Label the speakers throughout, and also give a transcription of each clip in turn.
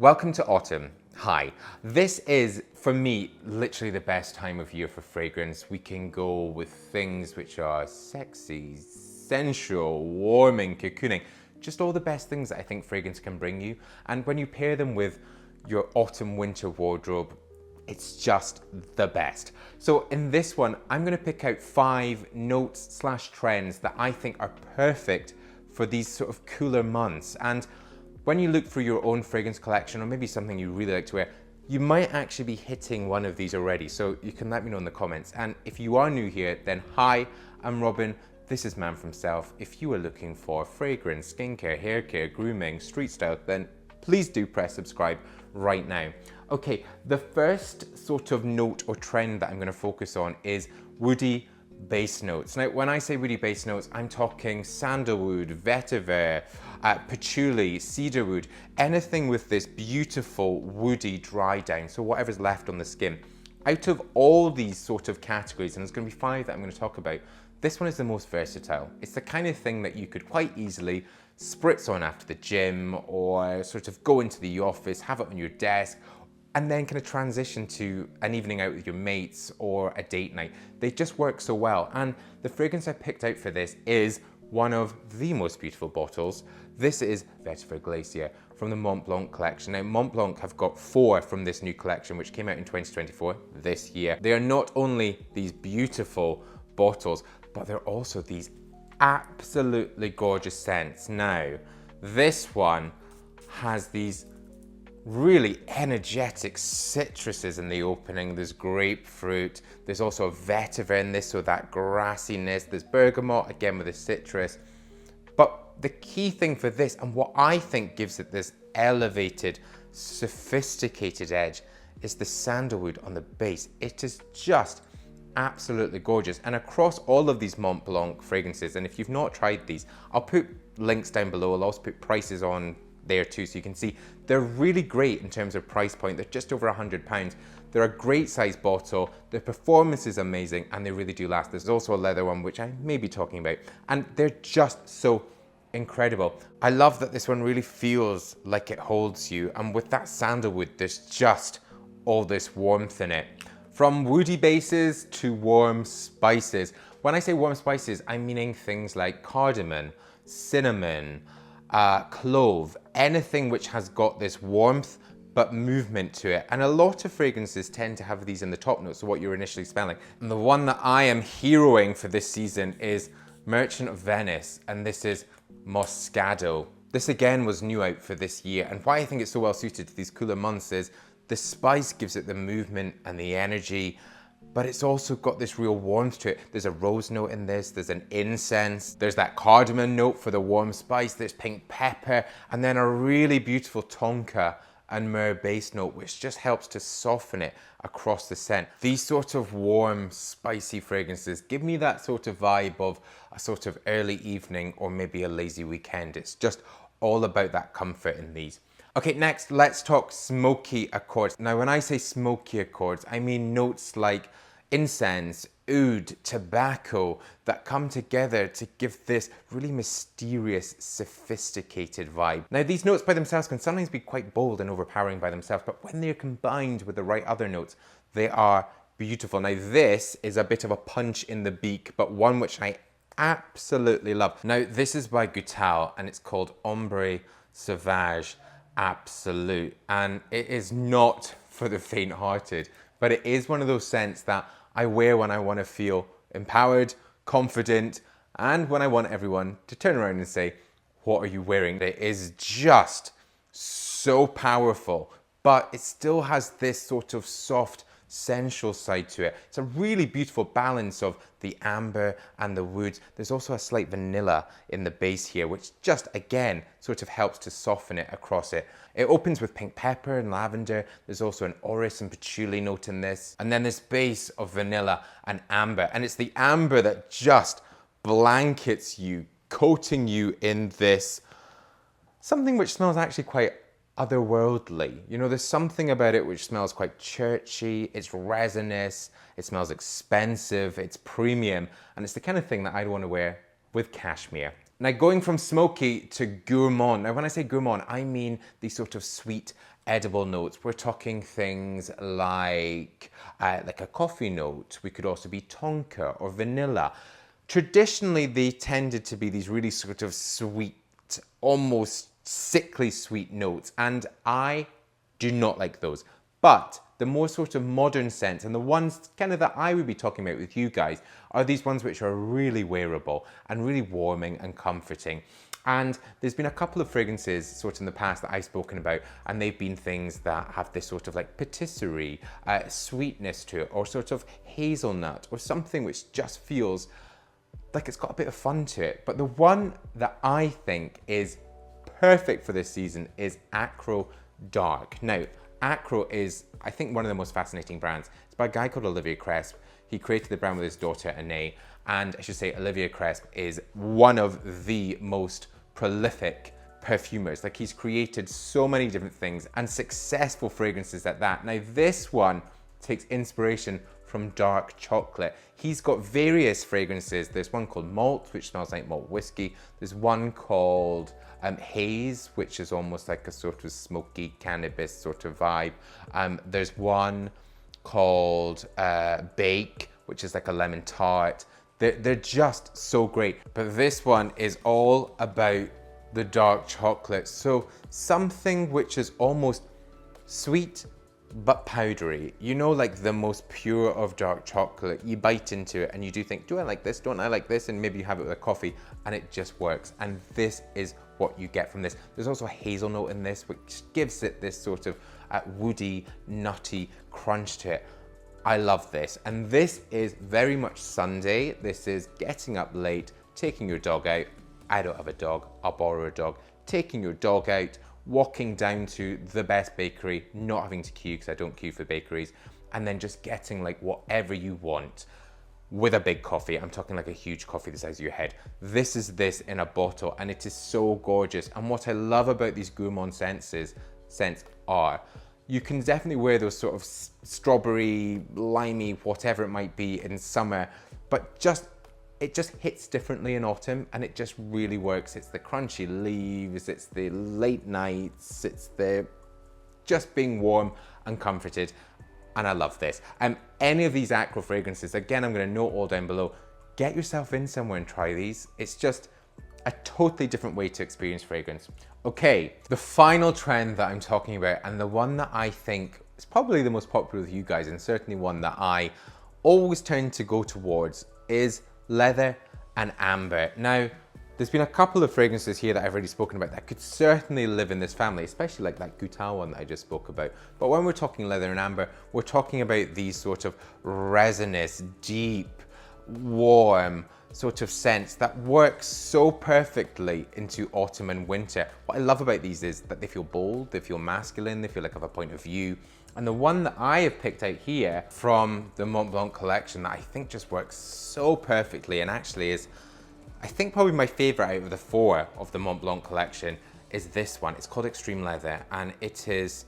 Speaker 1: Welcome to autumn. Hi. This is, for me, literally the best time of year for fragrance. We can go with things which are sexy, sensual, warming, cocooning, just all the best things that I think fragrance can bring you. And when you pair them with your autumn-winter wardrobe, it's just the best. So in this one, I'm going to pick out 5 notes/trends that I think are perfect for these sort of cooler months. And when you look through your own fragrance collection, or maybe something you really like to wear, you might actually be hitting one of these already. So you can let me know in the comments. And if you are new here, then hi, I'm Robin. This is Man From Self. If you are looking for fragrance, skincare, hair care, grooming, street style, then please do press subscribe right now. Okay, the first sort of note or trend that I'm going to focus on is woody base notes. Now, when I say woody base notes, I'm talking sandalwood, vetiver, patchouli, cedarwood, anything with this beautiful woody dry down, so whatever's left on the skin. Out of all these sort of categories, and there's going to be 5 that I'm going to talk about, this one is the most versatile. It's the kind of thing that you could quite easily spritz on after the gym, or sort of go into the office, have it on your desk, and then kind of transition to an evening out with your mates or a date night. They just work so well. And the fragrance I picked out for this is one of the most beautiful bottles. This is Vetiver Glacier from the Mont Blanc collection. Now, Mont Blanc have got 4 from this new collection, which came out in 2024, this year. They are not only these beautiful bottles, but they're also these absolutely gorgeous scents. Now, this one has these really energetic citruses in the opening. There's grapefruit, there's also a vetiver in this, so that grassiness, there's bergamot, again with the citrus. But the key thing for this, and what I think gives it this elevated, sophisticated edge, is the sandalwood on the base. It is just absolutely gorgeous. And across all of these Mont Blanc fragrances, and if you've not tried these, I'll put links down below. I'll also put prices on there too, so you can see they're really great in terms of price point. They're just over £100. They're a great size bottle, the performance is amazing, and they really do last. There's also a leather one which I may be talking about, and they're just so incredible. I love that this one really feels like it holds you, and with that sandalwood, there's just all this warmth in it. From woody bases to warm spices. When I say warm spices, I'm meaning things like cardamom, cinnamon, clove, anything which has got this warmth but movement to it. And a lot of fragrances tend to have these in the top notes, so what you're initially smelling. And the one that I am heroing for this season is Merchant of Venice, and this is Moscato. This again was new out for this year, and why I think it's so well suited to these cooler months is the spice gives it the movement and the energy, but it's also got this real warmth to it. There's a rose note in this, there's an incense, there's that cardamom note for the warm spice, there's pink pepper, and then a really beautiful tonka and myrrh base note, which just helps to soften it across the scent. These sort of warm, spicy fragrances give me that sort of vibe of a sort of early evening or maybe a lazy weekend. It's just all about that comfort in these. Okay, next, let's talk smoky accords. Now, when I say smoky accords, I mean notes like incense, oud, tobacco that come together to give this really mysterious, sophisticated vibe. Now, these notes by themselves can sometimes be quite bold and overpowering by themselves, but when they're combined with the right other notes, they are beautiful. Now, this is a bit of a punch in the beak, but one which I absolutely love. Now, this is by Goutal, and it's called Ombre Sauvage Absolute, and it is not for the faint-hearted, but it is one of those scents that I wear when I want to feel empowered, confident, and when I want everyone to turn around and say, what are you wearing? It is just so powerful, but it still has this sort of soft, sensual side to it. It's a really beautiful balance of the amber and the woods. There's also a slight vanilla in the base here, which just, again, sort of helps to soften it across it. It opens with pink pepper and lavender. There's also an orris and patchouli note in this. And then this base of vanilla and amber. And it's the amber that just blankets you, coating you in this, something which smells actually quite otherworldly. You know, there's something about it which smells quite churchy, it's resinous, it smells expensive, it's premium, and it's the kind of thing that I'd want to wear with cashmere. Now, going from smoky to gourmand. Now, when I say gourmand, I mean the sort of sweet edible notes. We're talking things like a coffee note. We could also be tonka or vanilla. Traditionally, they tended to be these really sort of sweet, almost sickly sweet notes, and I do not like those. But the more sort of modern scents, and the ones kind of that I would be talking about with you guys, are these ones which are really wearable and really warming and comforting. And there's been a couple of fragrances sort of in the past that I've spoken about, and they've been things that have this sort of like patisserie, sweetness to it, or sort of hazelnut, or something which just feels like it's got a bit of fun to it. But the one that I think is perfect for this season is Acro Dark. Now, Acro is, I think, one of the most fascinating brands. It's by a guy called Olivier Cresp. He created the brand with his daughter, Anae, and I should say Olivier Cresp is one of the most prolific perfumers. Like, he's created so many different things and successful fragrances at that. Now, this one takes inspiration from dark chocolate. He's got various fragrances. There's one called Malt, which smells like malt whiskey. There's one called Haze, which is almost like a sort of smoky cannabis sort of vibe. There's one called Bake, which is like a lemon tart. They're just so great. But this one is all about the dark chocolate. So something which is almost sweet but powdery. You know, like the most pure of dark chocolate. You bite into it and you do think, do I like this? Don't I like this? And maybe you have it with a coffee and it just works. And this is what you get from this. There's also a hazelnut in this, which gives it this sort of woody, nutty crunch to it. I love this. And this is very much Sunday. This is getting up late, taking your dog out. I don't have a dog, I'll borrow a dog. Taking your dog out, walking down to the best bakery, not having to queue because I don't queue for bakeries, and then just getting like whatever you want with a big coffee. I'm talking like a huge coffee the size of your head. This is this in a bottle, and it is so gorgeous. And what I love about these Gourmand scents are, you can definitely wear those sort of strawberry, limey, whatever it might be in summer, but it just hits differently in autumn, and it just really works. It's the crunchy leaves, it's the late nights, it's the just being warm and comforted, and I love this. Any of these Acro fragrances, again, I'm gonna note all down below, get yourself in somewhere and try these. It's just a totally different way to experience fragrance. Okay, the final trend that I'm talking about, and the one that I think is probably the most popular with you guys, and certainly one that I always tend to go towards, is leather and amber. Now, there's been a couple of fragrances here that I've already spoken about that could certainly live in this family, especially like that Goutal one that I just spoke about. But when we're talking leather and amber, we're talking about these sort of resinous, deep, warm sort of scents that work so perfectly into autumn and winter. What I love about these is that they feel bold, they feel masculine, they feel like have a point of view. And the one that I have picked out here from the Mont Blanc collection that I think just works so perfectly, and actually is, I think, probably my favorite out of the 4 of the Mont Blanc collection, is this one. It's called Extreme Leather, and it is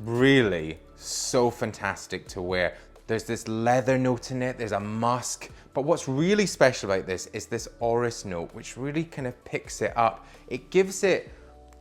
Speaker 1: really so fantastic to wear. There's this leather note in it, there's a musk, but what's really special about this is this orris note, which really kind of picks it up. It gives it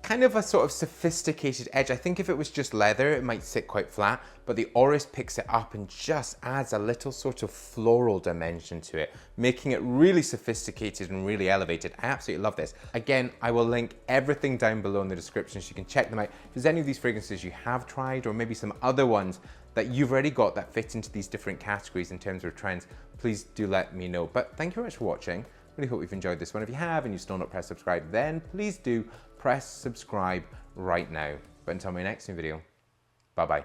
Speaker 1: kind of a sort of sophisticated edge. I think if it was just leather, it might sit quite flat, but the orris picks it up and just adds a little sort of floral dimension to it, making it really sophisticated and really elevated. I absolutely love this. Again, I will link everything down below in the description so you can check them out. If there's any of these fragrances you have tried, or maybe some other ones that you've already got that fit into these different categories in terms of trends, please do let me know. But thank you very much for watching. Really hope you've enjoyed this one. If you have and you've still not pressed subscribe, then please do press subscribe right now. But until my next new video, bye-bye.